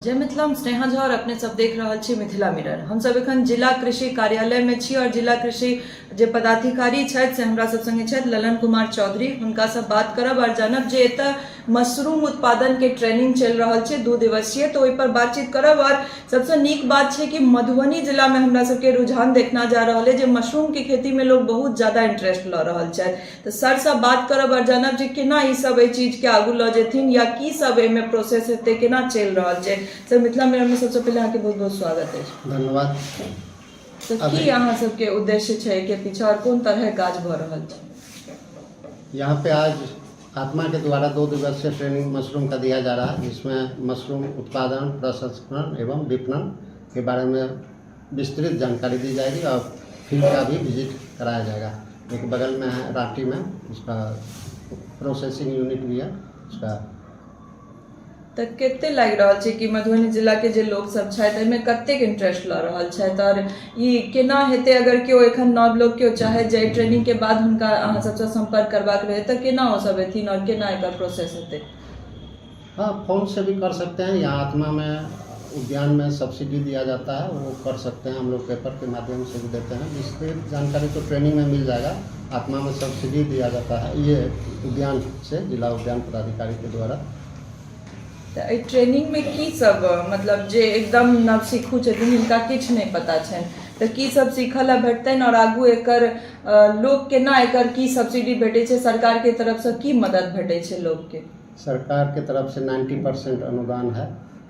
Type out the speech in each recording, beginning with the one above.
जय मिथिला, हम स्नेहा झा और अपने सब देख रहा छी मिथिला मिरर। हम सब एखन जिला कृषि कार्यालय में छी और जिला कृषि जे पदाधिकारी छथि से हमरा सब संगे छथि ललन कुमार चौधरी। हुनका सब बात करब और जानब जे एतऽ मशरूम उत्पादन के ट्रेनिंग चल रहा है 2 दिवसीय, तो ओहि पर बातचीत करब। और सबसे नीक बात है कि मधुबनी जिला में हमरा सबके रुझान देखना जा रहा है जे मशरूम की खेती में लोग बहुत ज्यादा इंटरेस्ट ल रहल छथि। तो सर से बात करब और जानब जे केना ई सब एहि चीज के आगू ल जेथिन या की सब एमे प्रोसेस हेतै, केना चल रहल छै। सर, मिथिला मिरर में सबसे पहले अहाँ के बहुत बहुत स्वागत है। धन्यवाद। तो की अहाँ सबके उद्देश्य छै के पीछे और कोन तरह काज भ रहल छै? यहाँ पे आज आत्मा के द्वारा 2 दिवसीय ट्रेनिंग मशरूम का दिया जा रहा है, जिसमें मशरूम उत्पादन, प्रसंस्करण एवं विपणन के बारे में विस्तृत जानकारी दी जाएगी और फील्ड का भी विजिट कराया जाएगा। एक बगल में है रांची में, उसका प्रोसेसिंग यूनिट भी है उसका। तो कते लग रहा है कि मधुबनी जिला के जे लोग सब छथि एहिमे कतेक इंटरेस्ट ल रहल छथि और ई केना हेतै? अगर केओ एखन नव लोग केओ चाहे जे ट्रेनिंग के बाद हुनका अहाँ सबसे संपर्क करबाक रहे तो केना ओ सब एथिन और केना एकर प्रोसेस हेतै? हाँ, फोन से भी कर सकते हैं। यहाँ आत्मा में उद्यान में सब्सिडी दिया जाता है, वो कर सकते हैं। हम लोग पेपर के माध्यम से भी देते हैं। विस्तृत जानकारी तो ट्रेनिंग में मिल जाएगा। आत्मा में सब्सिडी दिया जाता है, ये उद्यान से, जिला उद्यान पदाधिकारी के द्वारा। ट्रेनिंग में की सब मतलब जे एकदम नव सीखू छथिन जिनका किछ नहीं पता छनि तो की सब सीखल ला भेटतनि और आगू एकर लोग केना एकर की सब्सिडी भेटै छै? सरकार के तरफ से की मदद भेटै छै लोग के? सरकार के तरफ से 90% अनुदान है।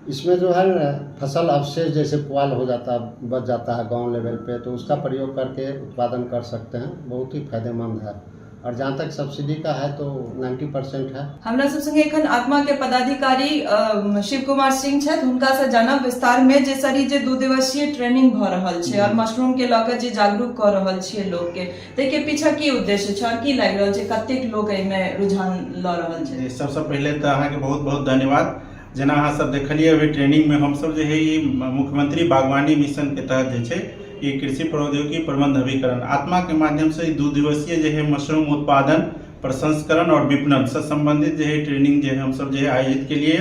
इसमें जो है फसल अवशेष जैसे पुआल हो जाता है, बच जाता है गांव लेवल पे, तो उसका प्रयोग करके उत्पादन कर सकते हैं। बहुत ही फायदेमंद है। और जहाँ तक सब्सिडी का है तो 90% है। हमरा सब संगे एखन आत्मा के पदाधिकारी शिव कुमार सिंह छथि। हुनका से जानब विस्तार में जे सर जे 2 दिवसीय ट्रेनिंग भ रहल छै और मशरूम के लऽ के जे जागरूक क रहल छियै लोग के, तै के पीछे की उद्देश्य छै और की लागि रहल छै? कतेक लोग एहिमे रुझान ल रहल छै? सबसे पहले तो अहाँ के बहुत बहुत धन्यवाद। जेना अहाँ सब देखलिए अभी ट्रेनिंग में हम सब जे है मुख्यमंत्री बागवानी मिशन के तहत जे छै ये कृषि प्रौद्योगिकी प्रबंध अभिकरण आत्मा के माध्यम से 2 दिवसीय जो है मशरूम उत्पादन, प्रसंस्करण और विपणन से संबंधित जो है ट्रेनिंग जो है हम सब जो है आयोजित के लिए।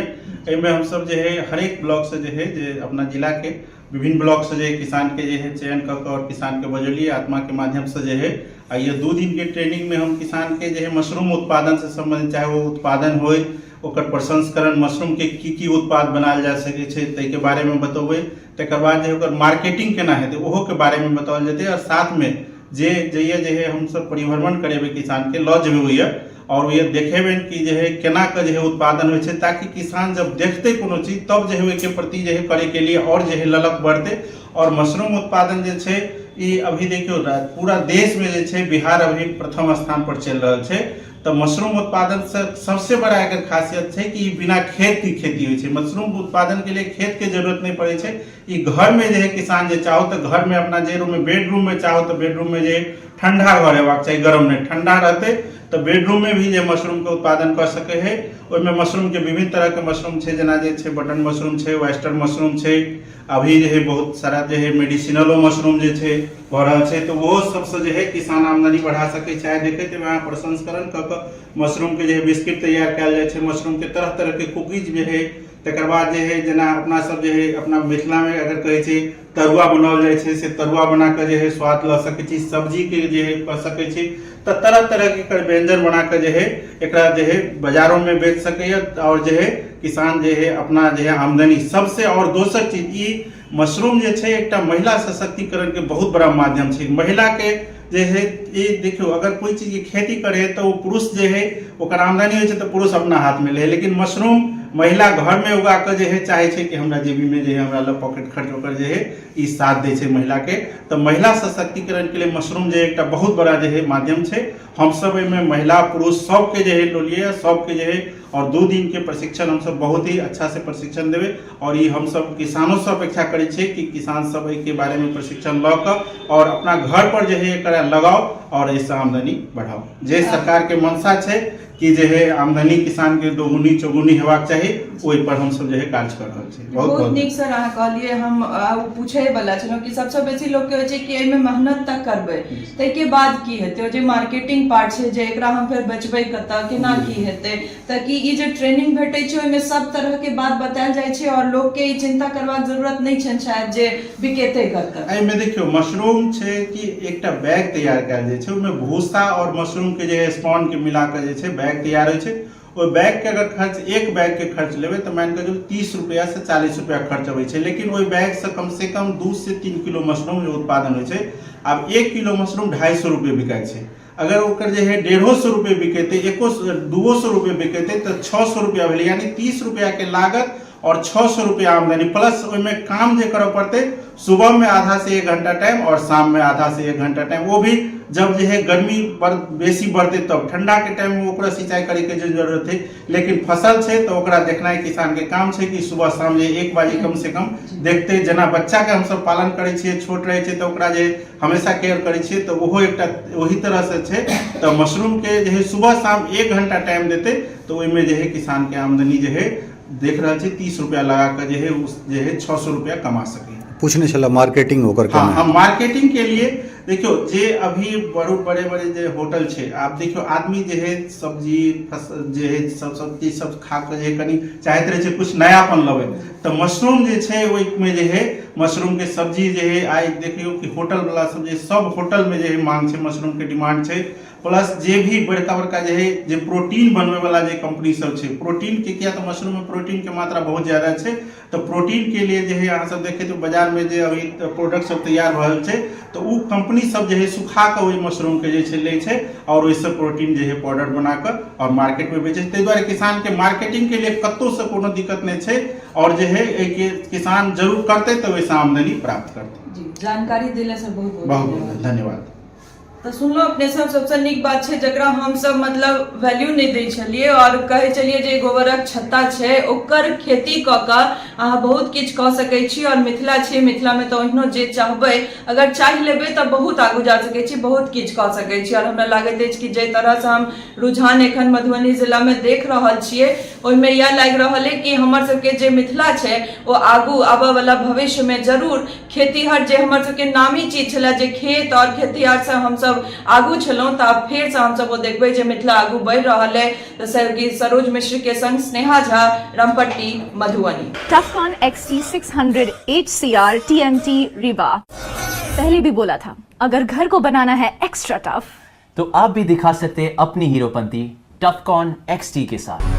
इसमें हम सब जो है हर एक ब्लॉक से जो है अपना जिला के विभिन्न ब्लॉक से जो है किसान के जो है चयन कर और किसान के बजलिए आत्मा के माध्यम से जो है ये 2 दिन के ट्रेनिंग में हम किसान के जो है मशरूम उत्पादन से संबंधित, चाहे वो उत्पादन हो ओकर प्रसंस्करण, मशरूम के की उत्पाद बनाल जा सके छै तै के बारे में बतौबै। तकर बाद जे ओकर मार्केटिंग केना हेतै ओहो के बारे में बताओल जेतै और साथ में जे है हम सब परिभ्रमण करेबै किसान के लऽ जेबै ओइया और ये देखेबै कि जे है केना के जे है उत्पादन होइ छै, ताकि किसान जब देखते कोनो चीज तब जे है ओइ के प्रति जे है करे के लिए और जे है ललक बढ़ते। और मशरूम उत्पादन जे छै ई अभी देखियो पूरा देश में जे छै बिहार अभी प्रथम स्थान पर चल रहल छै। तो मशरूम उत्पादन से सबसे बड़ा अगर खासियत है कि बिना खेत की खेती होइ छै। मशरूम उत्पादन के लिए खेत के जरूरत नहीं पड़े छै। ई घर में जो है किसान जे चाहो तो घर में अपना जे रूम में बेडरूम में चाहो तो बेडरूम में जे ठंडा घर हेबाक चाहिए, गर्म नहीं, ठंडा रहते तो बेडरूम में भी जे मशरूम के उत्पादन कर सके है। ओइमे मशरूम के विभिन्न तरह के मशरूम छै, जेना जे छै बटन मशरूम छै, वेस्टर्न मशरूम छै, अभी जो है बहुत सारा जो है मेडिसिनलो मशरूम जो है भ रहल छै। तो वो सबसे जो है किसान आमदनी बढ़ा सके। चाहे देखे तो वहाँ प्रसंस्करण क मशरूम के जो है बिस्किट तैयार कयल जाइ छै, मशरूम के तरह तरह के कुकीज जो है। तकर बाद जो है जेना अपना सब जो है अपना मिथिला में अगर कहे छै तरुआ बनाओल जाइ छै, से तरुआ बना के जो है स्वाद ल सके छी, सब्जी के जो है कर सके छी। तो तरह तरह के व्यंजन बना के जो है एकरा जो है बाजारों में बेच सके और जो है किसान जो है अपना जो है आमदनी सबसे। और दोसर चीज ई मशरूम जो है एक महिला सशक्तिकरण के बहुत बड़ा माध्यम है। महिला के जे है ये देखियो अगर कोई चीज की खेती करे तो वो पुरुष जो है ओकर आमदनी हो तो पुरुष अपना हाथ में ले, लेकिन मशरूम महिला घर में उगा कर जो है चाहे छै कि हमरा जेबी में जो है हमरा पॉकेट खर्च होकर जो है ई साथ दे छै महिला के। तो महिला सशक्तिकरण के लिए मशरूम जो एक बहुत बड़ा जो है माध्यम छै। हम सब में महिला पुरुष सबके जो है लोलिए सबके जो है और 2 दिन के प्रशिक्षण हम सब बहुत ही अच्छा से प्रशिक्षण देवे। और ये हम सब किसानों से अपेक्षा करे छे कि किसान सब के बारे में प्रशिक्षण ल कर और अपना घर पर जो है एकरा लगाओ और इससे आमदनी बढ़ाओ। जे सरकार के मंशा छे कि जे है आमदनी किसान के दोगुनी चौगुनी हेबाक चाही, ओहि पर हम सब जे है काज कर रहल छी। बहुत नीक सर अहाँ कहलिए। हम पूछे वाला छलहुँ कि सबसे बेसी लोग के होइ छै कि एहिमे मेहनत तक करबै, ताहिके बाद की हेतै, जे मार्केटिंग पार्ट छै जे एकरा हम फेर बेचबै कतऽ, केना की हेतै, ताकि ई जे ट्रेनिंग भेटै छै ओहिमे सब तरह के बात बतायल जाइ छै और लोग के ई चिंता करबाक जरूरत नहीं छनि शायद जे बिकेते करतै। एहिमे देखियौ मशरूम छै कि एकटा बैग तैयार कयल जाइ छै, ओहिमे भूसा और मशरूम के जे स्पॉन के मिला के जे छै बैग तैयार होइ छै। ओहि बैग के अगर खर्च, एक बैग के खर्च लेबै तऽ मान के चलू 30 रुपया से 40 रुपया खर्च अबै छै, लेकिन ओहि बैग से कम 2 से 3 किलो मशरूम जो उत्पादन होइ छै। आब 1 किलो मशरूम 250 रुपये बिकाइ छै, अगर ओकर जे है 150 रुपये बिकेते, 200 रुपये बिकेते तो 600 रुपया भेलै, यानी 30 रुपया के लागत और 600 रुपया आमदनी, प्लस ओहिमे काम जे करऽ पड़ते, सुबह में आधा से 1 घंटा टाइम और शाम में आधा से 1 घंटा टाइम, वो भी जब जो है गर्मी बेसी बढ़ते तब, ठंडा के टाइम में ओकरा सिंचाई करे के जरूरत है। लेकिन फसल छै तो ओकरा देखनाइ किसान के काम छै कि सुबह शाम जे 1 बजे कम से कम देखते, जेना बच्चा के हम सब पालन करे छियै, छोट रहे छै तो ओकरा जे हमेशा केयर करे छियै, तो ओहो एकटा वही तरह से छै। तो मशरूम के जे है सुबह शाम 1 घंटा टाइम देते तो ओहिमे जे है किसान के आमदनी जे है देख रहा है 30 रुपया लगा कर जो है उस जो है 600 रुपया कमा सके। पूछने चला मार्केटिंग होकर क्या? हाँ, मार्केटिंग के लिए देखियो जे अभी बड़े बड़े जो होटल छे, आप देखियो आदमी जो है सब्जी जो है सब चीज सब खा के जे कनी चाहते रहे छे कुछ नयापन लगे, तो मशरूम जे छे ओहि में जे है मशरूम के सब्जी जे है आई देखियो कि होटल वाला सब जे सब होटल में जे है मांग छे, मशरूम के डिमांड छे। प्लस जे भी बड़का बड़का जे है जे प्रोटीन बनवे वाला जे कंपनी सब छे, प्रोटीन के किया तो मशरूम में प्रोटीन के मात्रा बहुत ज्यादा छे, तो प्रोटीन के लिए जो है अहाँ सब देखे तो बाजार में जे अभी प्रोडक्ट सब तैयार भल छे, तो उ कंपनी सब जो है सुखा के वही मशरूम के जे छे ले छे और ओइसे प्रोटीन जो है पाउडर बनाकर और मार्केट में बेचे। ताहि दुआरे किसान के मार्केटिंग के लिए कत्तो से कोनो दिक्कत नहीं छे, और जो है किसान जरूर करते तो वैसे आमदनी प्राप्त करते। जी, जानकारी दिले से बहुत बहुत धन्यवाद। तो सुनलो अपने सब, सबसे नीक बात छै जकरा हम सब मतलब वैल्यू नहीं दै छलिए और कहे चलिए जे गोबरक छत्ता छै ओकर खेती क के अहाँ बहुत किछ कह सकै छी। और मिथिला छै, मिथिला में तो ओहिनो जे चाहबै अगर चाहि लेबै तो बहुत आगू जा सकै छी, बहुत किछ कह सकै छी। और हमरा लागैत अछि कि जे तरह से हम रुझान एखन मधुबनी जिला में देख रहल छियै, ओहिमे यह लागि रहल है कि हमर सबके जे मिथिला छै वो आगू आबऽ वाला भविष्य में जरूर खेतीहर जे हमर सबके नामी चीज छला, जे खेत और खेतीहर से हम सब आगू छलौं, तो अब फेर से हम सब वो देखबै जे मिथिला आगू बढ़ रहल है। तो सरोज मिश्र के संग Sneha Jha, Rampatti, Madhubani. टफकॉन XT 600 HCR TNT Rewa. पहले भी बोला था, अगर घर को बनाना है एक्स्ट्रा टफ, तो आप भी दिखा सकते हैं अपनी हीरोपंती टफकॉन XT के साथ।